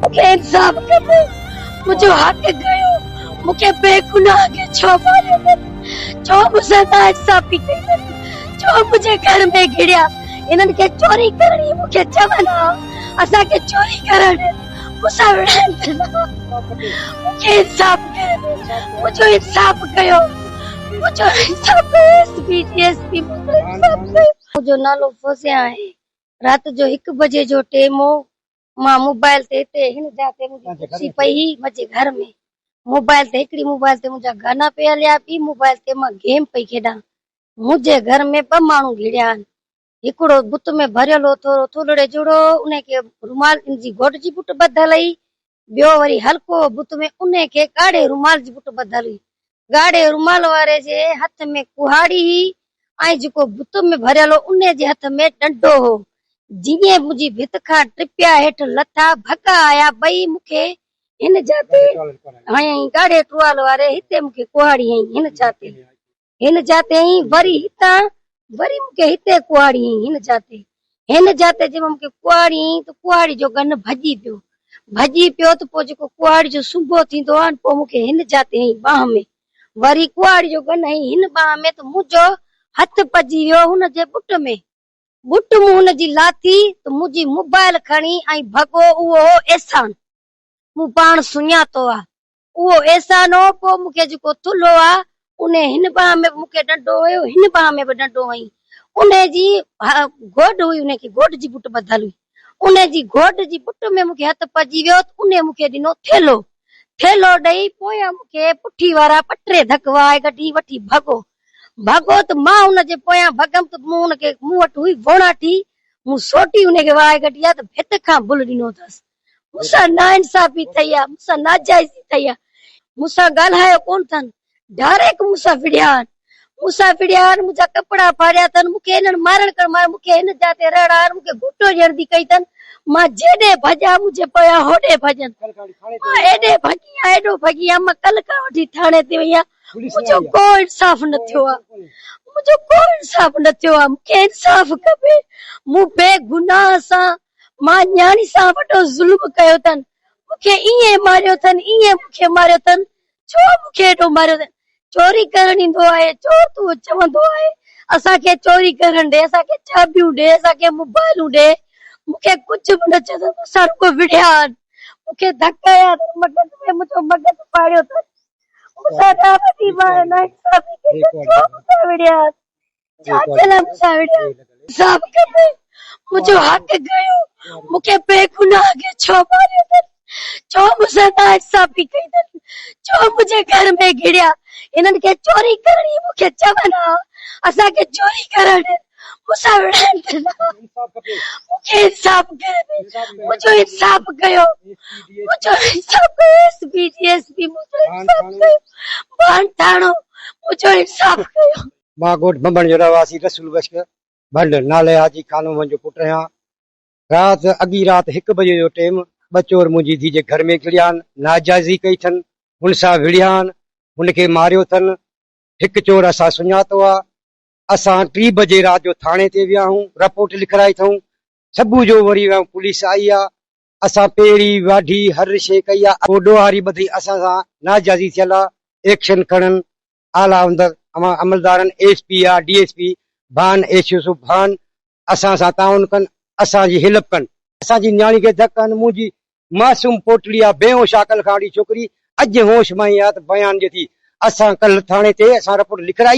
मुझे इंसाफ खपे, मुझो हक गयो, मुझे बेगुनाह के छो मारियो, छो मुझे नाइंसाफी कई, छो मुझे घर में गिरिया, इन्हनि के चोरी करणी मुझे चवना, असा के चोरी करण मुसा विढ़ण मुझे इंसाफ करे, मुझो इंसाफ कयो, मुझो इंसाफ एसपी डीएसपी मुझे इंसाफ कयो। मुझो नालो फसिया है, रात जो 1 बजे जो टाइम हो, मां मोबाइल ते हिन जाते मुझे कुर्सी पई मुझे घर में, मोबाइल ते हिकड़ी मोबाइल ते मुझा गाना पे हलिया, बी मोबाइल ते मां गेम पई खेडा, मुझे घर में 2 माण्हू घिड़िया, हिकड़ो बुत में भरियल हो थोरो थोड़े जुड़ो, उन के रुमाल जी घोट जी बुट बधल हुई, बियो वरी हल्को बुत में उन के गाढ़े रुमाल जी बुट बधल हुई, गाढ़े रुमाल वारे जे हथ में कुहाड़ी ही, ऐं जेको बुत में भरियल हो उन जे हथ में डंडो हो। जीअं मुंहिंजी भित खां टिपिया हेठि लथा भगा आया ॿई, मूंखे हिन जाते हयईं गाढ़े टुवाल वारे, हिते मूंखे कुहाड़ी हयईं हिन जाते हयईं, वरी हितां वरी मूंखे हिते कुहाड़ी हयईं हिन जाते जे मूंखे कुहाड़ी हयईं त कुहाड़ी जो गन भॼी पियो त पोइ जेको कुहाड़ी जो सुंभो थींदो आहे पोइ मूंखे हिन जाते हयईं बाह में, वरी कुहाड़ी जो गन हयईं हिन बाह में त मुंहिंजो हथ पजी वियो हुन जे बुट में, बुट मूं हुनजी लाथी त मुंहिंजी मोबाइल खणी ऐं भॻो, उहो एहसान मूं पाण सुञातो आहे, उहो एहसान हो। पोइ मूंखे जेको थुल्हो आहे उन हिन बाह में मूंखे डंडो हुयो, हिन बाह में बि डंडो हयईं, उन जी घोड हुई, उन खे घोड जी बुट बधल हुई, उन जी घोड जी बुट में मूंखे हथ पजी वियो त उन मूंखे ॾिनो थेलो ॾेई, पोयां मूंखे पुठी वारा पटरे धक वाए कढी वठी भॻो त मां हुनजे पोयां भॻम त मूं हुनखे, मूं वटि हुई वोणाठी, मूं सोटी हुनखे वाए कढी आहे त भित खां भुल ॾिनो अथसि। मूंसां नाइंसाफी थई आहे, मूंसां नाजाइज़ी थई आहे, मूंसां ॻाल्हायो कोन अथनि, डायरेक्ट मूंसां विड़िया आहिनि, मुंहिंजा कपिड़ा फाड़िया अथनि, मूंखे हिननि मारण कर मूंखे हिन जाते रहण आहिनि, मूंखे घुटो जड़दी कई अथनि, मां जेॾे भॼा मुंहिंजे पोयां होॾे भॼनि, मां एॾो भॼी आहियां, मां कल्ह खां वठी थाणे ते वई आहियां, मुंहिंजो को इंसाफ न थियो आहे, मूंखे इंसाफ खपे, मूं बेगुनाह सां मां न्याणी सां वॾो ज़ुल्म कयो अथनि, मूंखे ईअं मारियो अथनि, ईअं मूंखे मारियो अथनि, छो मूंखे एॾो मारियो अथनि, चोरी करण ईंदो आहे, चोर तूं चवंदो आहे असांखे चोरी करण ॾे, असांखे चाबियूं ॾे, असांखे मोबाइलूं ॾे, मूंखे कुझु बि न चयो, मूंसां रुॻो विढ़िया आहिनि, मूंखे धक हया मगज़ में, मुंहिंजो मगज़ फाड़ियो अथनि, मूंसां वॾी नाइंसाफी कई, छो मूंसां विढ़िया आहिनि, छा चला मूंसां विढ़िया आहिनि, इंसाफ खपे, मुंहिंजो हक गयो, मूंखे बेगुनाह के छो मारियो अथनि, छो मूंसां नाइंसाफी कई अथनि, छो मुंहिंजे घर में घिड़िया, इन्हनि खे चोरी करणी मूंखे चवनि हा, असांखे चोरी करण मूंसां विढ़ण, मूंखे इंसाफ करे, मुंहिंजो इंसाफ कयो, मुंहिंजो इंसाफ एसपी डीएसपी मुंहिंजो इंसाफ कयो, बाण थाणो मुंहिंजो इंसाफ कयो। मां गोठ बंबण जो रहवासी रसूल बख्श भंड नाले हाजी खानो मुंहिंजो पुट आहियां। अॻी रात 1 बजे जो टाइम 2 चोर मुंहिंजी धीउ जे घर में घिड़िया आहिनि, नाजाइज़ी कई अथनि, हुन सां विढ़िया आहिनि, हुनखे मारियो अथनि। 1 चोर असां सुञातो आहे, असां 3 बजे रात जो थाणे ते विया आहियूं, रिपोर्ट लिखाई अथऊं, सुबुह जो वरी पुलिस आई आहे, असां पहिरीं वाढी हर शइ कई आहे, ओॾो हारी ॿधी असां सां नाजाइज़ी थियल आहे, एक्शन खणनि आला अमलदारनि, एसपी आहे डीएसपी भान एसओ भान असां सां ताउन कनि, असांजी हेल्प कनि, असांजी न्याणी खे धक कनि। मुंहिंजी मासूम पोटली आहे, बेहोश कल खां वठी छोकिरी, अॼु होश में आहे त बयान ॾिए थी। असां कल्ह थाणे ते असां रिपोर्ट लिखाई आहे।